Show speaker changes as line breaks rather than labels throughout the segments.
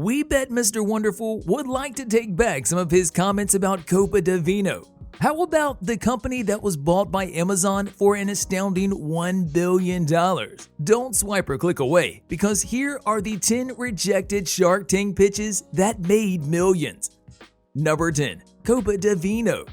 We bet Mr. Wonderful would like to take back some of his comments about Copa de Vino. How about the company that was bought by Amazon for an astounding $1 billion? Don't swipe or click away, because here are the 10 rejected Shark Tank pitches that made millions. Number 10. Copa de Vino.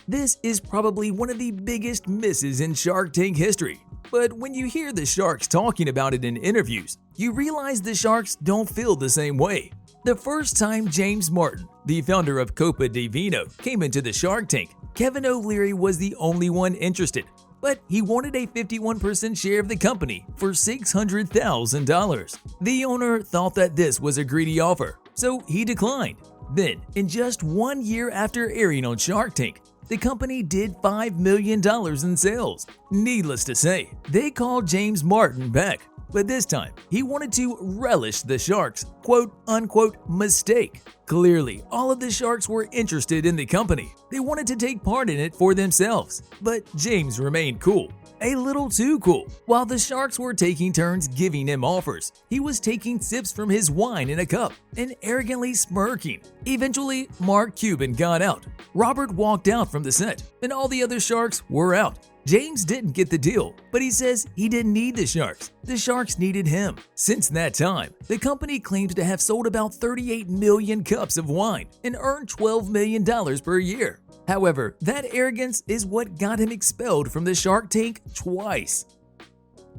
This is probably one of the biggest misses in Shark Tank history. But when you hear the sharks talking about it in interviews, you realize the sharks don't feel the same way. The first time James Martin, the founder of Copa de Vino, came into the Shark Tank, Kevin O'Leary was the only one interested, but he wanted a 51% share of the company for $600,000. The owner thought that this was a greedy offer, so he declined. Then, in just 1 year after airing on Shark Tank, the company did $5 million in sales. Needless to say, they called James Martin back, but this time he wanted to relish the sharks' quote-unquote mistake. Clearly, all of the sharks were interested in the company. They wanted to take part in it for themselves, but James remained cool. A little too cool. While the sharks were taking turns giving him offers, he was taking sips from his wine in a cup and arrogantly smirking. Eventually, Mark Cuban got out. Robert walked out from the set, and all the other sharks were out. James didn't get the deal, but he says he didn't need the sharks. The sharks needed him. Since that time, the company claims to have sold about 38 million cups of wine and earned $12 million per year. However, that arrogance is what got him expelled from the Shark Tank twice.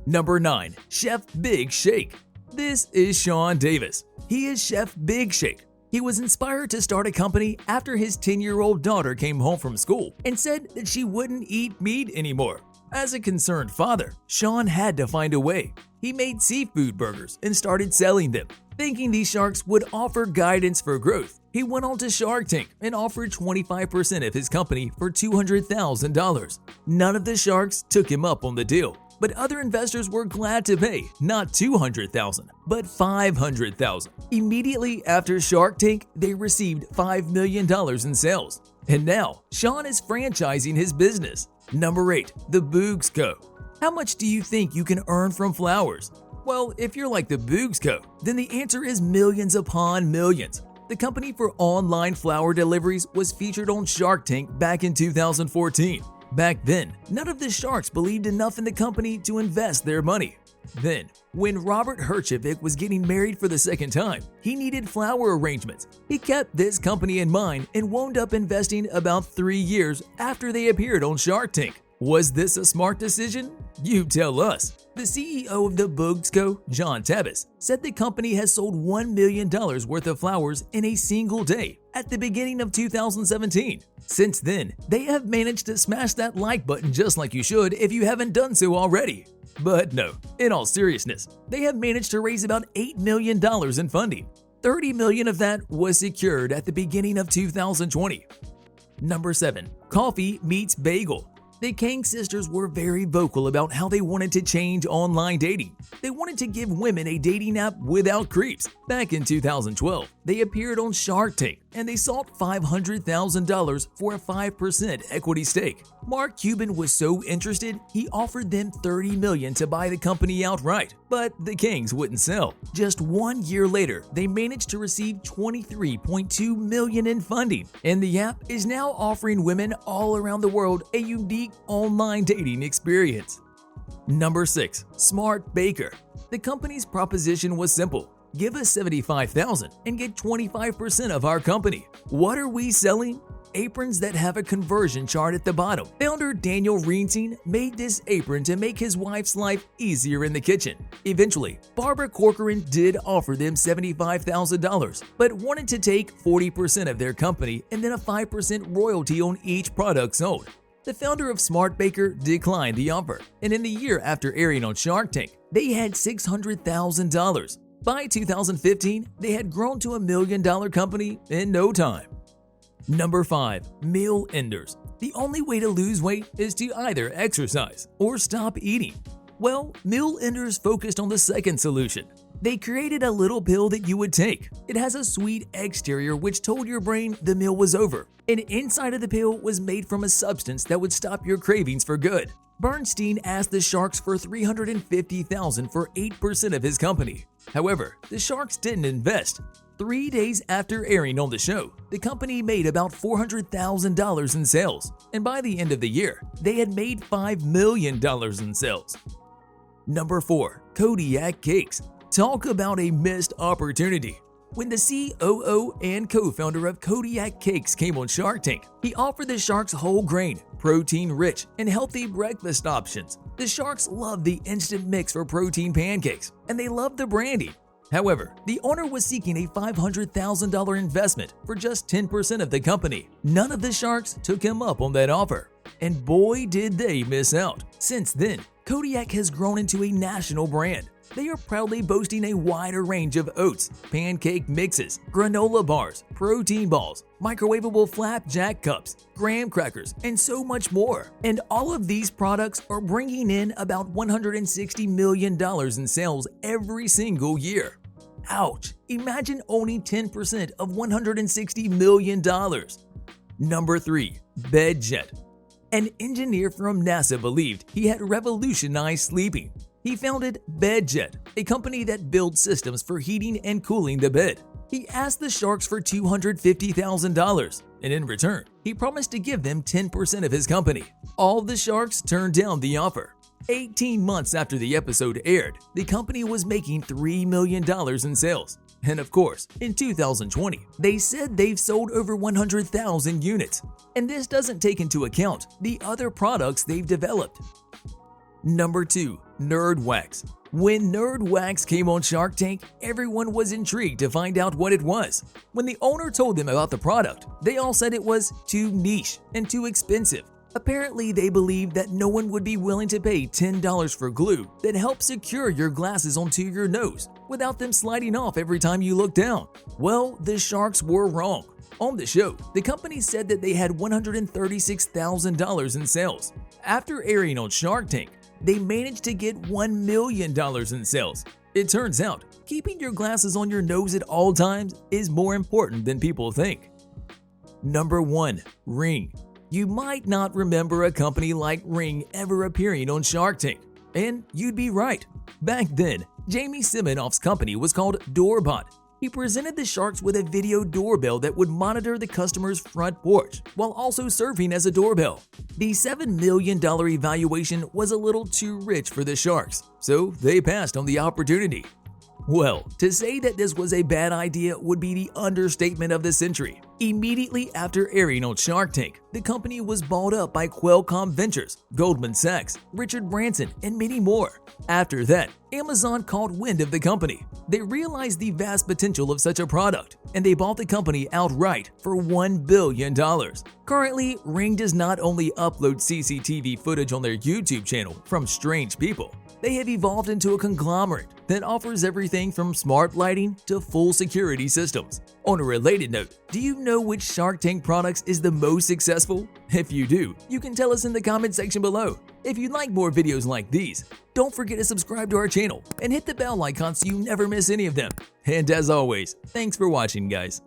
Number 9. Chef Big Shake. This is Sean Davis. He is Chef Big Shake. He was inspired to start a company after his 10-year-old daughter came home from school and said that she wouldn't eat meat anymore. As a concerned father, Sean had to find a way. He made seafood burgers and started selling them. Thinking these sharks would offer guidance for growth, he went on to Shark Tank and offered 25% of his company for $200,000. None of the sharks took him up on the deal, but other investors were glad to pay not $200,000, but $500,000. Immediately after Shark Tank, they received $5 million in sales. And now, Sean is franchising his business. Number 8. The Boogs Go. How much do you think you can earn from flowers? Well, if you're like the Boogs Go, then the answer is millions upon millions. The company for online flower deliveries was featured on Shark Tank back in 2014. Back then, none of the sharks believed enough in the company to invest their money. Then, when Robert Herjavec was getting married for the second time, he needed flower arrangements. He kept this company in mind and wound up investing about 3 years after they appeared on Shark Tank. Was this a smart decision? You tell us. The CEO of the Boogs Go, John Tabis, said the company has sold $1 million worth of flowers in a single day at the beginning of 2017. Since then, they have managed to smash that like button just like you should if you haven't done so already. But no, in all seriousness, they have managed to raise about $8 million in funding. $30 million of that was secured at the beginning of 2020. Number 7. Coffee meets bagel. The Kang sisters were very vocal about how they wanted to change online dating. They wanted to give women a dating app without creeps. Back in 2012, they appeared on Shark Tank and they sought $500,000 for a 5% equity stake. Mark Cuban was so interested, he offered them $30 million to buy the company outright, but the Kangs wouldn't sell. Just 1 year later, they managed to receive $23.2 million in funding, and the app is now offering women all around the world a unique online dating experience. Number 6. Smart Baker. The company's proposition was simple. Give us $75,000 and get 25% of our company. What are we selling? Aprons that have a conversion chart at the bottom. Founder Daniel Reinstein made this apron to make his wife's life easier in the kitchen. Eventually, Barbara Corcoran did offer them $75,000, but wanted to take 40% of their company and then a 5% royalty on each product sold. The founder of Smart Baker declined the offer, and in the year after airing on Shark Tank, they had $600,000. By 2015, they had grown to $1 million company in no time. Number 5. Meal Enders. The only way to lose weight is to either exercise or stop eating. Well, Meal Enders focused on the second solution. They created a little pill that you would take. It has a sweet exterior which told your brain the meal was over, and inside of the pill was made from a substance that would stop your cravings for good. Bernstein asked the Sharks for $350,000 for 8% of his company. However, the Sharks didn't invest. 3 days after airing on the show, the company made about $400,000 in sales, and by the end of the year, they had made $5 million in sales. Number 4. Kodiak Cakes. Talk about a missed opportunity. When the COO and co-founder of Kodiak Cakes came on Shark Tank, he offered the sharks whole grain, protein-rich, and healthy breakfast options. The sharks love the instant mix for protein pancakes, and they love the branding. However, the owner was seeking a $500,000 investment for just 10% of the company. None of the sharks took him up on that offer. And boy, did they miss out. Since then, Kodiak has grown into a national brand. They are proudly boasting a wider range of oats, pancake mixes, granola bars, protein balls, microwavable flapjack cups, graham crackers, and so much more. And all of these products are bringing in about $160 million in sales every single year. Ouch! Imagine owning 10% of $160 million. Number 3. BedJet. An engineer from NASA believed he had revolutionized sleeping. He founded BedJet, a company that builds systems for heating and cooling the bed. He asked the sharks for $250,000, and in return, he promised to give them 10% of his company. All the sharks turned down the offer. 18 months after the episode aired, the company was making $3 million in sales. And of course, in 2020, they said they've sold over 100,000 units. And this doesn't take into account the other products they've developed. Number 2. Nerdwax. When Nerdwax came on Shark Tank, everyone was intrigued to find out what it was. When the owner told them about the product, they all said it was too niche and too expensive. Apparently, they believed that no one would be willing to pay $10 for glue that helps secure your glasses onto your nose without them sliding off every time you look down. Well, the sharks were wrong. On the show, the company said that they had $136,000 in sales. After airing on Shark Tank, they managed to get $1 million in sales. It turns out, keeping your glasses on your nose at all times is more important than people think. Number 1. Ring. You might not remember a company like Ring ever appearing on Shark Tank, and you'd be right. Back then, Jamie Siminoff's company was called Doorbot. He presented the sharks with a video doorbell that would monitor the customer's front porch while also serving as a doorbell. The $7 million evaluation was a little too rich for the sharks, so they passed on the opportunity. Well, to say that this was a bad idea would be the understatement of the century. Immediately after airing on Shark Tank, the company was bought up by Qualcomm Ventures, Goldman Sachs, Richard Branson, and many more. After that, Amazon caught wind of the company. They realized the vast potential of such a product, and they bought the company outright for $1 billion. Currently, Ring does not only upload CCTV footage on their YouTube channel from strange people, they have evolved into a conglomerate that offers everything from smart lighting to full security systems. On a related note, do you know which Shark Tank products is the most successful? If you do, you can tell us in the comment section below. If you'd like more videos like these, don't forget to subscribe to our channel and hit the bell icon so you never miss any of them. And as always, thanks for watching, guys.